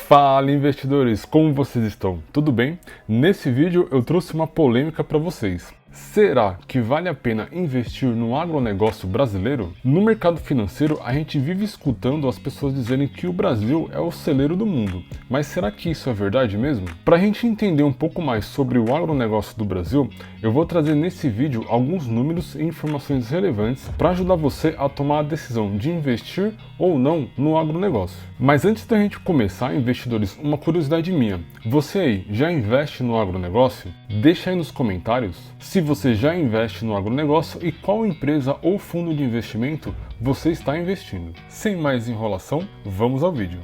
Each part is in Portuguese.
Fala investidores, como vocês estão? Tudo bem? Nesse vídeo eu trouxe uma polêmica para vocês. Será que vale a pena investir no agronegócio brasileiro? No mercado financeiro, a gente vive escutando as pessoas dizerem que o Brasil é o celeiro do mundo. Mas será que isso é verdade mesmo? Para a gente entender um pouco mais sobre o agronegócio do Brasil, eu vou trazer nesse vídeo alguns números e informações relevantes para ajudar você a tomar a decisão de investir ou não no agronegócio. Mas antes da gente começar, investidores, uma curiosidade minha. Você aí já investe no agronegócio? Deixa aí nos comentários se você já investe no agronegócio e qual empresa ou fundo de investimento você está investindo. Sem mais enrolação, vamos ao vídeo.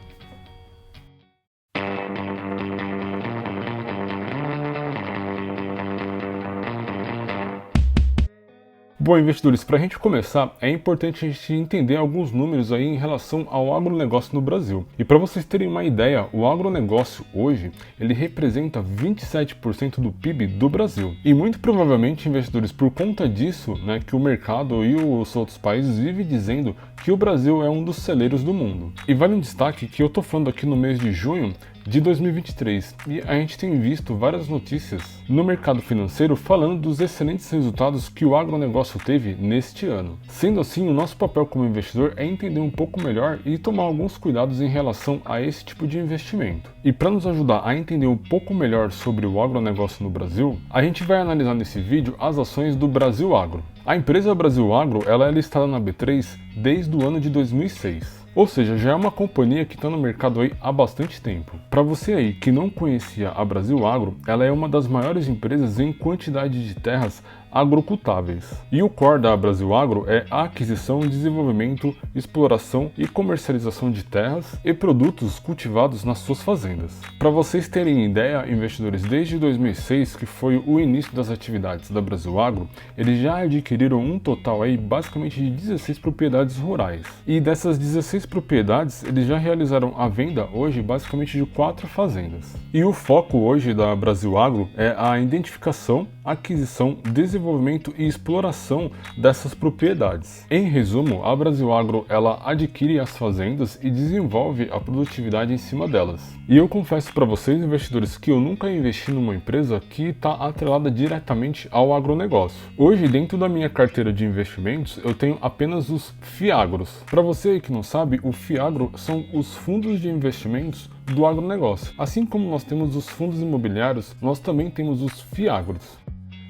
Bom, investidores, para a gente começar, é importante a gente entender alguns números aí em relação ao agronegócio no Brasil. E para vocês terem uma ideia, o agronegócio hoje, ele representa 27% do PIB do Brasil. E muito provavelmente, investidores, por conta disso, que o mercado e os outros países vivem dizendo que o Brasil é um dos celeiros do mundo. E vale um destaque que eu estou falando aqui no mês de junho de 2023 e a gente tem visto várias notícias no mercado financeiro falando dos excelentes resultados que o agronegócio teve neste ano. Sendo assim, o nosso papel como investidor é entender um pouco melhor e tomar alguns cuidados em relação a esse tipo de investimento. E para nos ajudar a entender um pouco melhor sobre o agronegócio no Brasil, a gente vai analisar nesse vídeo as ações do Brasil Agro. A empresa Brasil Agro ela é listada na B3 desde o ano de 2006. Ou seja, já é uma companhia que está no mercado aí há bastante tempo. Para você aí que não conhecia a Brasil Agro, ela é uma das maiores empresas em quantidade de terras agrocultáveis. E o core da Brasil Agro é a aquisição, desenvolvimento, exploração e comercialização de terras e produtos cultivados nas suas fazendas. Para vocês terem ideia, investidores, desde 2006, que foi o início das atividades da Brasil Agro, eles já adquiriram um total aí basicamente de 16 propriedades rurais. E dessas 16 propriedades, eles já realizaram a venda hoje basicamente de 4 fazendas. E o foco hoje da Brasil Agro é a identificação, aquisição, desenvolvimento e exploração dessas propriedades. Em resumo, a Brasil Agro ela adquire as fazendas e desenvolve a produtividade em cima delas. E eu confesso para vocês, investidores, que eu nunca investi numa empresa que está atrelada diretamente ao agronegócio. Hoje, dentro da minha carteira de investimentos, eu tenho apenas os FIAGROS. Para você que não sabe, o FIAGRO são os fundos de investimentos do agronegócio. Assim como nós temos os fundos imobiliários, nós também temos os FIAGROS.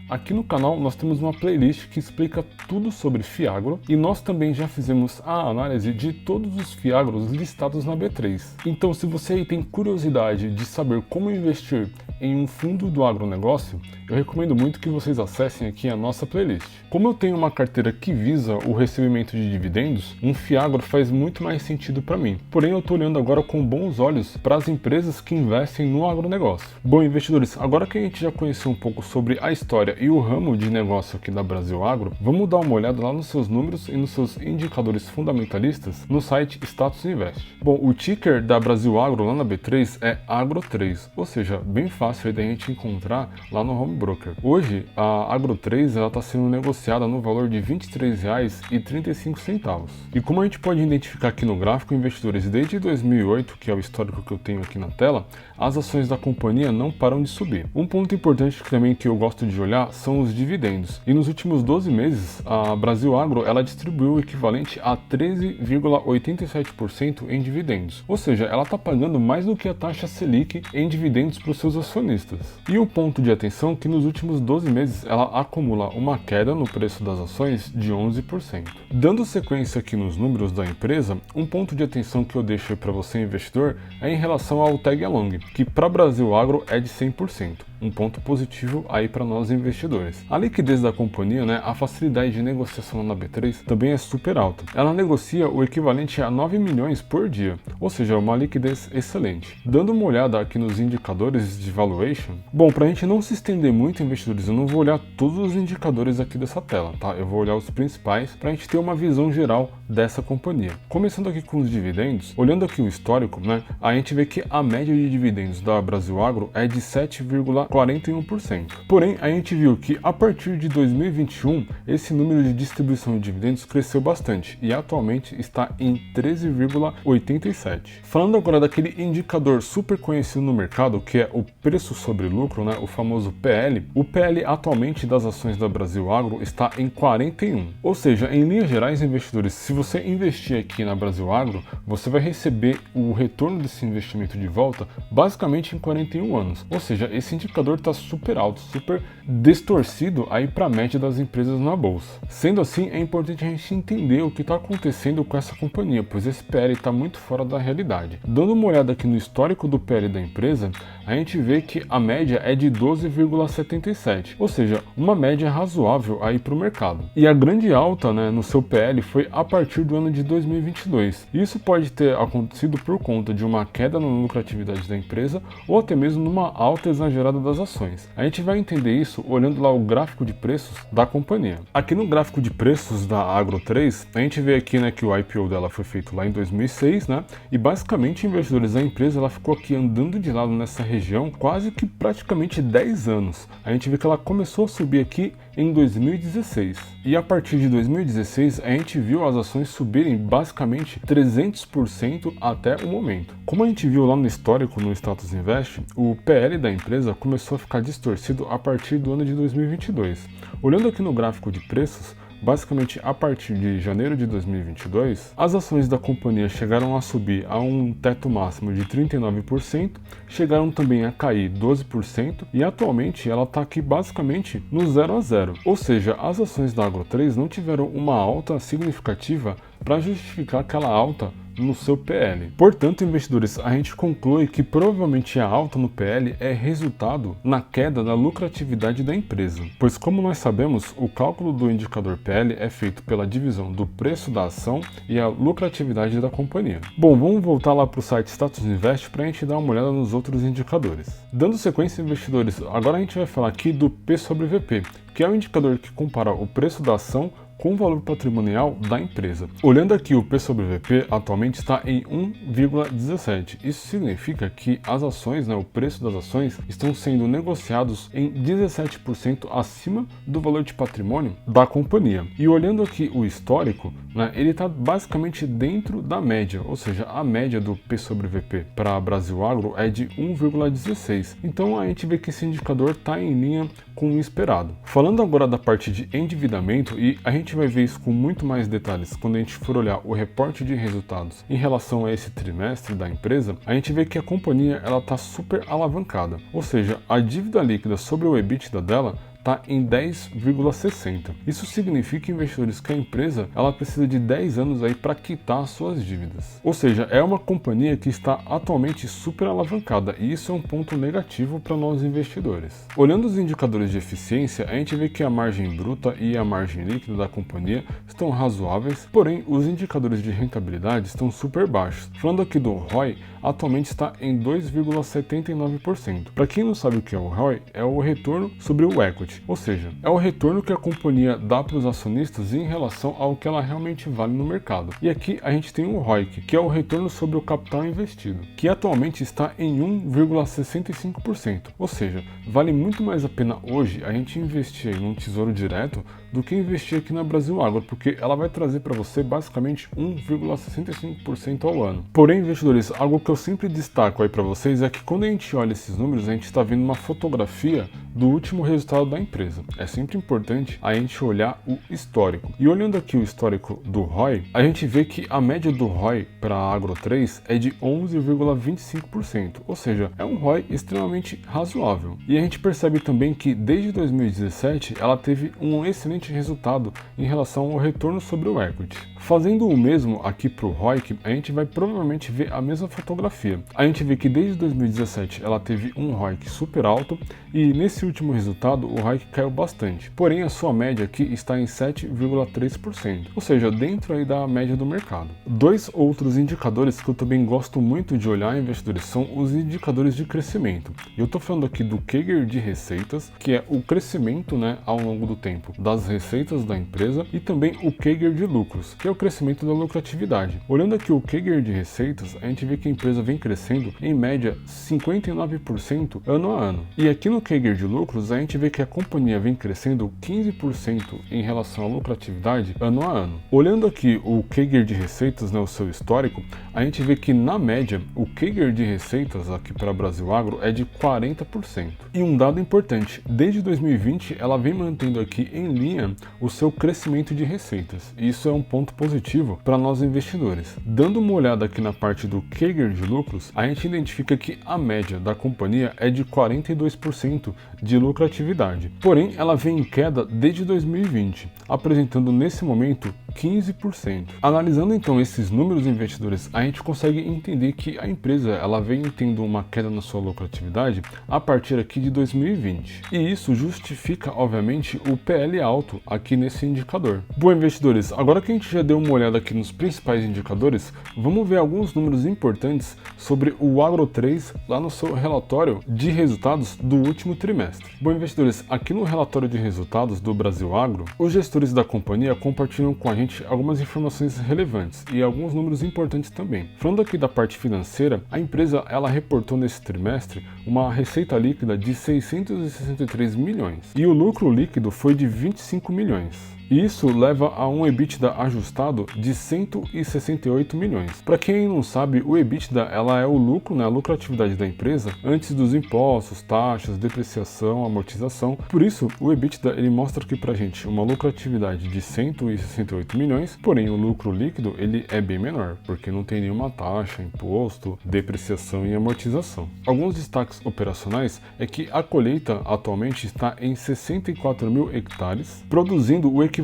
Aqui no canal nós temos uma playlist que explica tudo sobre FIAGRO e nós também já fizemos a análise de todos os FIAGROS listados na B3. Então, se você aí tem curiosidade de saber como investir em um fundo do agronegócio, eu recomendo muito que vocês acessem aqui a nossa playlist. Como eu tenho uma carteira que visa o recebimento de dividendos, um FIAGRO faz muito mais sentido para mim. Porém, eu estou olhando agora com bons olhos para as empresas que investem no agronegócio. Bom, investidores, agora que a gente já conheceu um pouco sobre a história e o ramo de negócio aqui da Brasil Agro, vamos dar uma olhada lá nos seus números e nos seus indicadores fundamentalistas no site Status Invest. Bom, o ticker da Brasil Agro lá na B3 é Agro3, ou seja, bem fácil aí da gente encontrar lá no Home Broker. Hoje, a Agro3 está sendo negociada no valor de R$ 23,35. E como a gente pode identificar aqui no gráfico, investidores, desde 2008, que é o histórico que eu tenho aqui na tela, as ações da companhia não param de subir. Um ponto importante também que eu gosto de olhar são os dividendos. E nos últimos 12 meses, a Brasil Agro ela distribuiu o equivalente a 13,87% em dividendos. Ou seja, ela está pagando mais do que a taxa Selic em dividendos para os seus acionistas. E o ponto de atenção é que nos últimos 12 meses ela acumula uma queda no preço das ações de 11%. Dando sequência aqui nos números da empresa, um ponto de atenção que eu deixo para você investidor é em relação ao tag along, que para Brasil Agro é de 100%. Um ponto positivo aí para nós investidores. A liquidez da companhia, a facilidade de negociação na B3 também é super alta. Ela negocia o equivalente a 9 milhões por dia, ou seja, uma liquidez excelente. Dando uma olhada aqui nos indicadores de valuation, bom, para a gente não se estender muito, investidores, eu não vou olhar todos os indicadores aqui dessa tela, tá? Eu vou olhar os principais para a gente ter uma visão geral dessa companhia. Começando aqui com os dividendos, olhando aqui o histórico, a gente vê que a média de dividendos da Brasil Agro é de 7,5 41%. Porém, a gente viu que a partir de 2021, esse número de distribuição de dividendos cresceu bastante e atualmente está em 13,87. Falando agora daquele indicador super conhecido no mercado, que é o preço sobre lucro, né, o famoso PL, o PL atualmente das ações da Brasil Agro está em 41. Ou seja, em linhas gerais, investidores, se você investir aqui na Brasil Agro, você vai receber o retorno desse investimento de volta basicamente em 41 anos. Ou seja, esse indicador está super alto, super distorcido aí para a média das empresas na bolsa. Sendo assim, é importante a gente entender o que está acontecendo com essa companhia, pois esse PL está muito fora da realidade. Dando uma olhada aqui no histórico do PL da empresa, a gente vê que a média é de 12,77, ou seja, uma média razoável aí para o mercado. E a grande alta, né, no seu PL foi a partir do ano de 2022. Isso pode ter acontecido por conta de uma queda na lucratividade da empresa ou até mesmo numa alta exagerada das ações. A gente vai entender isso olhando lá o gráfico de preços da companhia. Aqui no gráfico de preços da Agro 3, a gente vê aqui, né, que o IPO dela foi feito lá em 2006, né, e basicamente investidores da empresa ela ficou aqui andando de lado nessa região quase que praticamente 10 anos. A gente vê que ela começou a subir aqui em 2016. E a partir de 2016 a gente viu as ações subirem basicamente 300% até o momento. Como a gente viu lá no histórico no Status Invest, o PL da empresa começou a ficar distorcido a partir do ano de 2022. Olhando aqui no gráfico de preços, basicamente a partir de janeiro de 2022, as ações da companhia chegaram a subir a um teto máximo de 39%, chegaram também a cair 12% e atualmente ela está aqui basicamente no 0 a 0. Ou seja, as ações da Agro 3 não tiveram uma alta significativa para justificar aquela alta no seu PL. Portanto, investidores, a gente conclui que provavelmente a alta no PL é resultado na queda da lucratividade da empresa, pois como nós sabemos, o cálculo do indicador PL é feito pela divisão do preço da ação e a lucratividade da companhia. Bom, vamos voltar lá para o site Status Invest para a gente dar uma olhada nos outros indicadores. Dando sequência, investidores, agora a gente vai falar aqui do P sobre VP, que é o indicador que compara o preço da ação com o valor patrimonial da empresa. Olhando aqui, o P sobre VP atualmente está em 1,17. Isso significa que as ações, né, o preço das ações, estão sendo negociados em 17% acima do valor de patrimônio da companhia. E olhando aqui o histórico, né, ele está basicamente dentro da média, ou seja, a média do P sobre VP para a Brasil Agro é de 1,16. Então a gente vê que esse indicador está em linha com o esperado. Falando agora da parte de endividamento, e a gente vai ver isso com muito mais detalhes quando a gente for olhar o reporte de resultados em relação a esse trimestre da empresa, a gente vê que a companhia ela está super alavancada, ou seja, a dívida líquida sobre o EBITDA dela está em 10,60. Isso significa, investidores, que a empresa ela precisa de 10 anos aí para quitar as suas dívidas. Ou seja, é uma companhia que está atualmente super alavancada e isso é um ponto negativo para nós investidores. Olhando os indicadores de eficiência, a gente vê que a margem bruta e a margem líquida da companhia estão razoáveis, porém os indicadores de rentabilidade estão super baixos. Falando aqui do ROI, atualmente está em 2,79%. Para quem não sabe o que é o ROI, é o retorno sobre o equity. Ou seja, é o retorno que a companhia dá para os acionistas em relação ao que ela realmente vale no mercado. E aqui a gente tem o ROIC, que é o retorno sobre o capital investido, que atualmente está em 1,65%. Ou seja, vale muito mais a pena hoje a gente investir em um tesouro direto do que investir aqui na Brasil Agro, porque ela vai trazer para você basicamente 1,65% ao ano. Porém, investidores, algo que eu sempre destaco aí para vocês é que quando a gente olha esses números, a gente está vendo uma fotografia do último resultado da empresa. É sempre importante a gente olhar o histórico. E olhando aqui o histórico do ROI, a gente vê que a média do ROI para a Agro 3 é de 11,25%, ou seja, é um ROI extremamente razoável. E a gente percebe também que desde 2017 ela teve um excelente resultado em relação ao retorno sobre o equity. Fazendo o mesmo aqui para o ROIC, a gente vai provavelmente ver a mesma fotografia. A gente vê que desde 2017 ela teve um ROIC super alto e nesse último resultado o ROIC caiu bastante. Porém, a sua média aqui está em 7,3%, ou seja, dentro aí da média do mercado. Dois outros indicadores que eu também gosto muito de olhar, investidores, são os indicadores de crescimento. Eu estou falando aqui do CAGR de receitas, que é o crescimento, né, ao longo do tempo das receitas da empresa e também o CAGR de lucros, que é o crescimento da lucratividade. Olhando aqui o CAGR de receitas, a gente vê que a empresa vem crescendo em média 59% ano a ano. E aqui no CAGR de lucros, a gente vê que a companhia vem crescendo 15% em relação à lucratividade ano a ano. Olhando aqui o CAGR de receitas, o seu histórico, a gente vê que na média o CAGR de receitas aqui para Brasil Agro é de 40%. E um dado importante, desde 2020 ela vem mantendo aqui em linha o seu crescimento de receitas. E isso é um ponto positivo para nós investidores. Dando uma olhada aqui na parte do CAGR de lucros, a gente identifica que a média da companhia é de 42% de lucratividade. Porém, ela vem em queda desde 2020, apresentando nesse momento 15%. Analisando então esses números, investidores, a gente consegue entender que a empresa ela vem tendo uma queda na sua lucratividade a partir aqui de 2020. E isso justifica, obviamente, o PL alto aqui nesse indicador. Bom, investidores, agora que a gente já deu uma olhada aqui nos principais indicadores, vamos ver alguns números importantes sobre o Agro 3 lá no seu relatório de resultados do último trimestre. Bom, investidores, aqui no relatório de resultados do Brasil Agro, os gestores da companhia compartilham com a gente algumas informações relevantes e alguns números importantes também. Falando aqui da parte financeira, a empresa ela reportou nesse trimestre uma receita líquida de 663 milhões e o lucro líquido foi de 25 milhões. E isso leva a um EBITDA ajustado de 168 milhões. Para quem não sabe, o EBITDA ela é o lucro, a lucratividade da empresa antes dos impostos, taxas, depreciação, amortização. Por isso, o EBITDA ele mostra aqui pra gente uma lucratividade de 168 milhões, porém o lucro líquido ele é bem menor, porque não tem nenhuma taxa, imposto, depreciação e amortização. Alguns destaques operacionais é que a colheita atualmente está em 64 mil hectares, produzindo o equivalente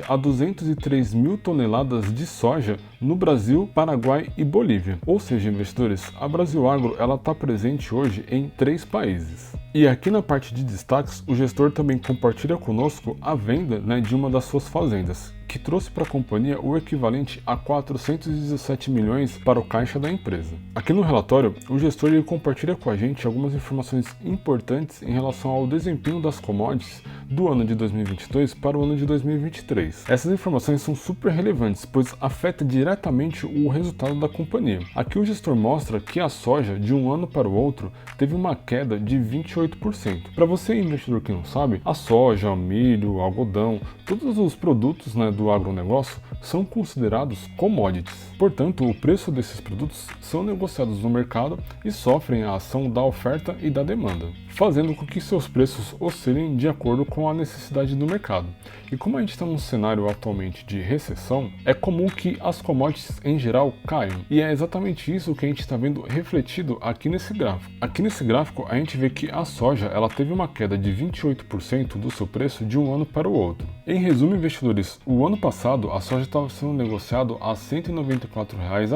a 203 mil toneladas de soja no Brasil, Paraguai e Bolívia. Ou seja, investidores, a Brasil Agro ela está presente hoje em 3 países. E aqui na parte de destaques, o gestor também compartilha conosco a venda de uma das suas fazendas, que trouxe para a companhia o equivalente a 417 milhões para o caixa da empresa. Aqui no relatório, o gestor ele compartilha com a gente algumas informações importantes em relação ao desempenho das commodities do ano de 2022 para o ano de 2023. Essas informações são super relevantes, pois afeta diretamente o resultado da companhia. Aqui o gestor mostra que a soja, de um ano para o outro, teve uma queda de 28%. Para você, investidor que não sabe, a soja, o milho, o algodão, todos os produtos do agronegócio são considerados commodities. Portanto, o preço desses produtos são negociados no mercado e sofrem a ação da oferta e da demanda, fazendo com que seus preços oscilem de acordo com a necessidade do mercado. E como a gente está num cenário atualmente de recessão, é comum que as commodities em geral caiam. E é exatamente isso que a gente está vendo refletido aqui nesse gráfico. Aqui nesse gráfico a gente vê que a soja ela teve uma queda de 28% do seu preço de um ano para o outro. Em resumo, investidores, o ano passado a soja estava sendo negociado a R$ 194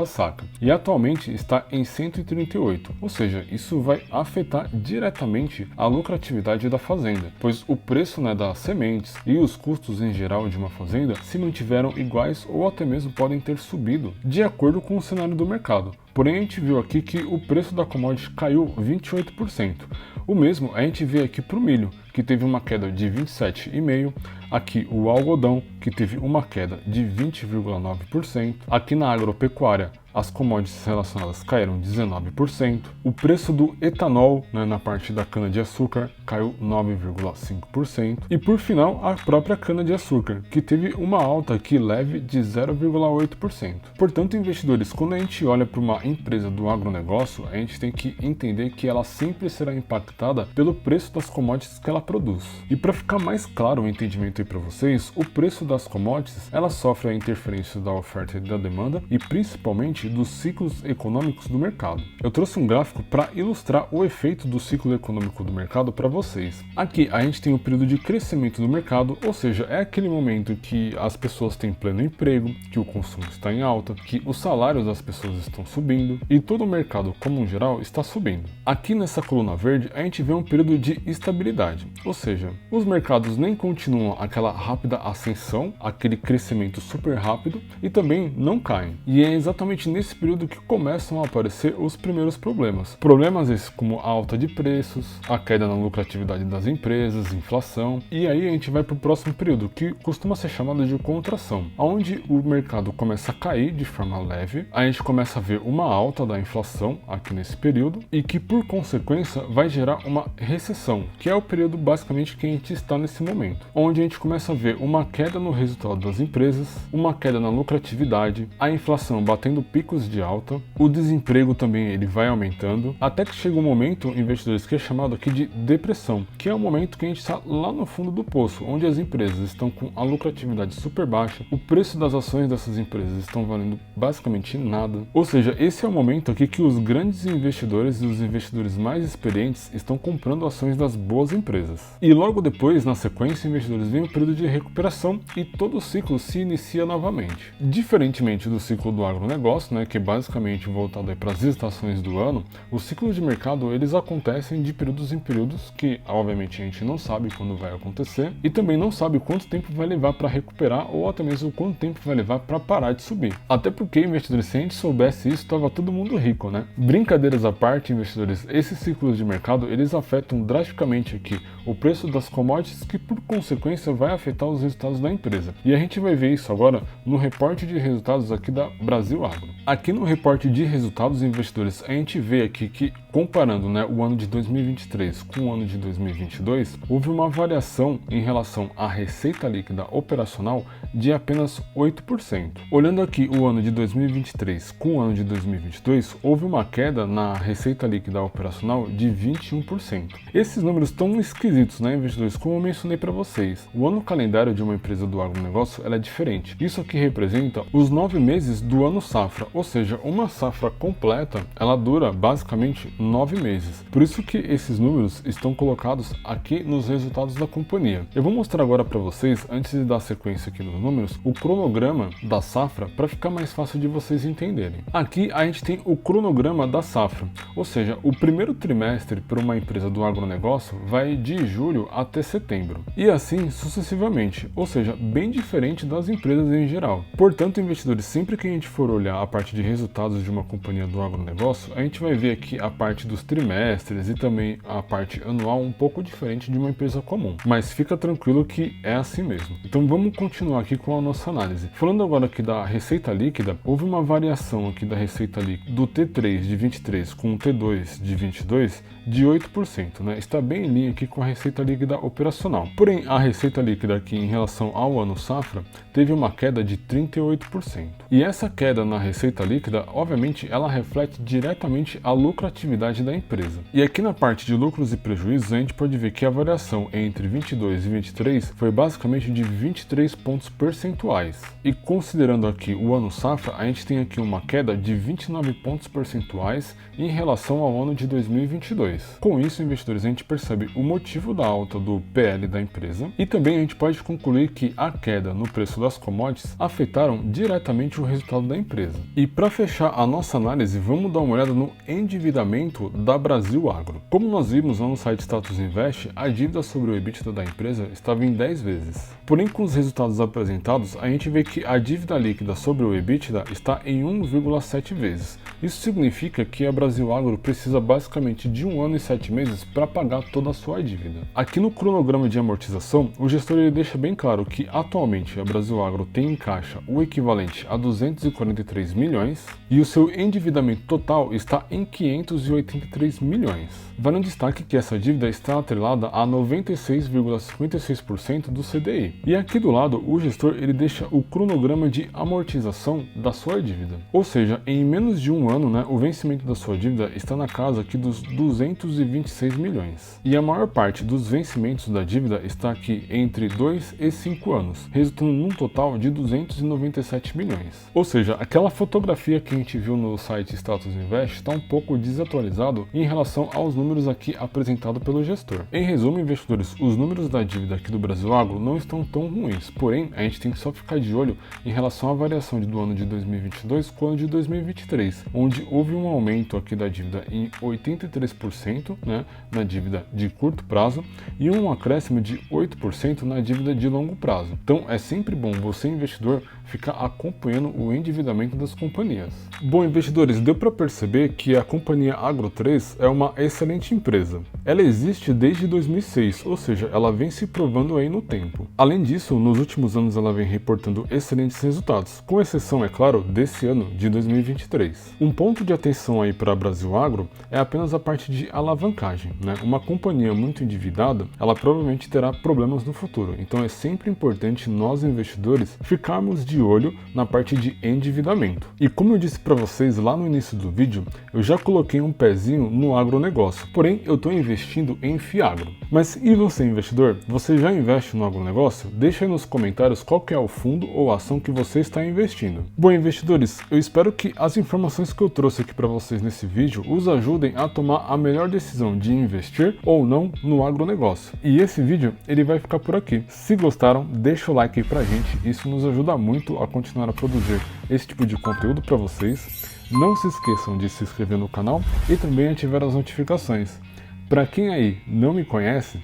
a saca e atualmente está em 138, ou seja, isso vai afetar diretamente a lucratividade da fazenda, pois o preço das sementes e os custos em geral de uma fazenda se mantiveram iguais ou até mesmo podem ter subido de acordo com o cenário do mercado. Porém, a gente viu aqui que o preço da commodity caiu 28%. O mesmo a gente vê aqui para o milho, que teve uma queda de 27,5%, aqui o algodão, que teve uma queda de 20,9%, aqui na agropecuária as commodities relacionadas caíram 19%, o preço do etanol na parte da cana-de-açúcar caiu 9,5% e por final a própria cana-de-açúcar, que teve uma alta aqui leve de 0,8%. Portanto, investidores, quando a gente olha para uma empresa do agronegócio, a gente tem que entender que ela sempre será impactada pelo preço das commodities que ela produz. E para ficar mais claro o entendimento aí para vocês, o preço das commodities ela sofre a interferência da oferta e da demanda e principalmente dos ciclos econômicos do mercado. Eu trouxe um gráfico para ilustrar o efeito do ciclo econômico do mercado para vocês. Aqui a gente tem o período de crescimento do mercado, ou seja, é aquele momento que as pessoas têm pleno emprego, que o consumo está em alta, que os salários das pessoas estão subindo e todo o mercado como um geral está subindo. Aqui nessa coluna verde a gente vê um período de estabilidade, ou seja, os mercados nem continuam aquela rápida ascensão, aquele crescimento super rápido e também não caem. E é exatamente nesse período que começam a aparecer os primeiros problemas. Problemas esses como a alta de preços, a queda na lucratividade das empresas, inflação, e aí a gente vai para o próximo período, que costuma ser chamado de contração, onde o mercado começa a cair de forma leve, a gente começa a ver uma alta da inflação aqui nesse período, e que por consequência vai gerar uma recessão, que é o período basicamente que a gente está nesse momento, onde a gente começa a ver uma queda no resultado das empresas, uma queda na lucratividade, a inflação batendo picos de alta, o desemprego também ele vai aumentando, até que chega um momento, investidores, que é chamado aqui de depressão, que é o momento que a gente está lá no fundo do poço, onde as empresas estão com a lucratividade super baixa, o preço das ações dessas empresas estão valendo basicamente nada. Ou seja, esse é o momento aqui que os grandes investidores e os investidores mais experientes estão comprando ações das boas empresas. E logo depois, na sequência, investidores, vem o período de recuperação e todo o ciclo se inicia novamente. Diferentemente do ciclo do agronegócio, né, que é basicamente voltado para as estações do ano, os ciclos de mercado eles acontecem de períodos em períodos que, obviamente, a gente não sabe quando vai acontecer e também não sabe quanto tempo vai levar para recuperar ou até mesmo quanto tempo vai levar para parar de subir. Até porque, investidores, se a gente soubesse isso, estava todo mundo rico, né? Brincadeiras à parte, investidores, esses ciclos de mercado eles afetam drasticamente aqui o preço das commodities, que por consequência vai afetar os resultados da empresa. E a gente vai ver isso agora no reporte de resultados aqui da Brasil Agro. Aqui no reporte de resultados, investidores, a gente vê aqui que, comparando, né, o ano de 2023 com o ano de 2022, houve uma variação em relação à receita líquida operacional de apenas 8%. Olhando aqui o ano de 2023 com o ano de 2022, houve uma queda na receita líquida operacional de 21%. Esses números estão esquisitos, né, investidores? Como eu mencionei para vocês, o ano calendário de uma empresa do agronegócio ela é diferente. Isso aqui representa os 9 meses do ano safra, ou seja, uma safra completa, ela dura basicamente 9 meses. Por isso que esses números estão colocados aqui nos resultados da companhia. Eu vou mostrar agora para vocês, antes de dar sequência aqui nos números, o cronograma da safra para ficar mais fácil de vocês entenderem. Aqui a gente tem o cronograma da safra, ou seja, o primeiro trimestre para uma empresa do agronegócio vai de julho até setembro, e assim sucessivamente, ou seja, bem diferente das empresas em geral. Portanto, investidores, sempre que a gente for olhar a parte de resultados de uma companhia do agronegócio, a gente vai ver aqui a parte dos trimestres e também a parte anual um pouco diferente de uma empresa comum, mas fica tranquilo que é assim mesmo. Então vamos continuar aqui com a nossa análise. Falando agora aqui da receita líquida, houve uma variação aqui da receita líquida do T3 de 23 com o T2 de 22 de 8%, né? Está bem em linha aqui com a receita líquida operacional. Porém, a receita líquida aqui em relação ao ano safra teve uma queda de 38%. E essa queda na receita líquida, obviamente, ela reflete diretamente a lucratividade da empresa. E aqui na parte de lucros e prejuízos, a gente pode ver que a variação entre 22 e 23 foi basicamente de 23 pontos percentuais. E considerando aqui o ano safra, a gente tem aqui uma queda de 29 pontos percentuais em relação ao ano de 2022. Com isso, investidores, a gente percebe o motivo da alta do PL da empresa e também a gente pode concluir que a queda no preço das commodities afetaram diretamente o resultado da empresa. E para fechar a nossa análise, vamos dar uma olhada no endividamento da Brasil Agro. Como nós vimos lá no site Status Invest, a dívida sobre o EBITDA da empresa estava em 10 vezes. Porém, com os resultados apresentados, a gente vê que a dívida líquida sobre o EBITDA está em 1,7 vezes. Isso significa que a Brasil Agro precisa basicamente de 1 ano e 7 meses para pagar toda a sua dívida. Aqui no cronograma de amortização, o gestor ele deixa bem claro que atualmente a Brasil Agro tem em caixa o equivalente a 243 milhões e o seu endividamento total está em 583 milhões. Vale um destaque que essa dívida está atrelada a 96,56% do CDI. E aqui do lado, o gestor ele deixa o cronograma de amortização da sua dívida. Ou seja, em menos de um ano, né, o vencimento da sua dívida está na casa aqui dos 226 milhões. E a maior parte dos vencimentos da dívida está aqui entre 2 e 5 anos, resultando num total de 297 milhões. Ou seja, aquela fotografia que a gente viu no site Status Invest está um pouco desatualizado em relação aos números aqui apresentados pelo gestor. Em resumo, investidores, os números da dívida aqui do Brasil Agro não estão tão ruins, porém a gente tem que só ficar de olho em relação à variação do ano de 2022 com o ano de 2023, onde houve um aumento aqui da dívida em 83%, né, na dívida de curto prazo e um acréscimo de 8% na dívida de longo prazo. Então é sempre bom você, investidor, ficar acompanhando o endividamento das companhias companhias. Bom, investidores, deu para perceber que a companhia Agro3 é uma excelente empresa. Ela existe desde 2006, ou seja, ela vem se provando aí no tempo. Além disso, nos últimos anos ela vem reportando excelentes resultados, com exceção, é claro, desse ano de 2023. Um ponto de atenção aí para a Brasil Agro é apenas a parte de alavancagem, né? Uma companhia muito endividada, ela provavelmente terá problemas no futuro, então é sempre importante nós investidores ficarmos de olho na parte de endividamento. E como eu disse para vocês lá no início do vídeo, eu já coloquei um pezinho no agronegócio, porém eu estou investindo em Fiagro. Mas e você, investidor? Você já investe no agronegócio? Deixa aí nos comentários qual que é o fundo ou ação que você está investindo. Bom, investidores, eu espero que as informações que eu trouxe aqui para vocês nesse vídeo os ajudem a tomar a melhor decisão de investir ou não no agronegócio. E esse vídeo ele vai ficar por aqui. Se gostaram, deixa o like aí pra gente, isso nos ajuda muito a continuar a produzir esse tipo de conteúdo para vocês. Não se esqueçam de se inscrever no canal e também ativar as notificações. Para quem aí não me conhece,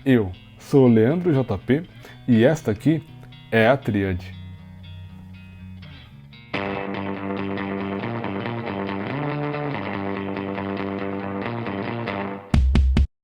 eu sou o Leandro JP e esta aqui é a Tríade.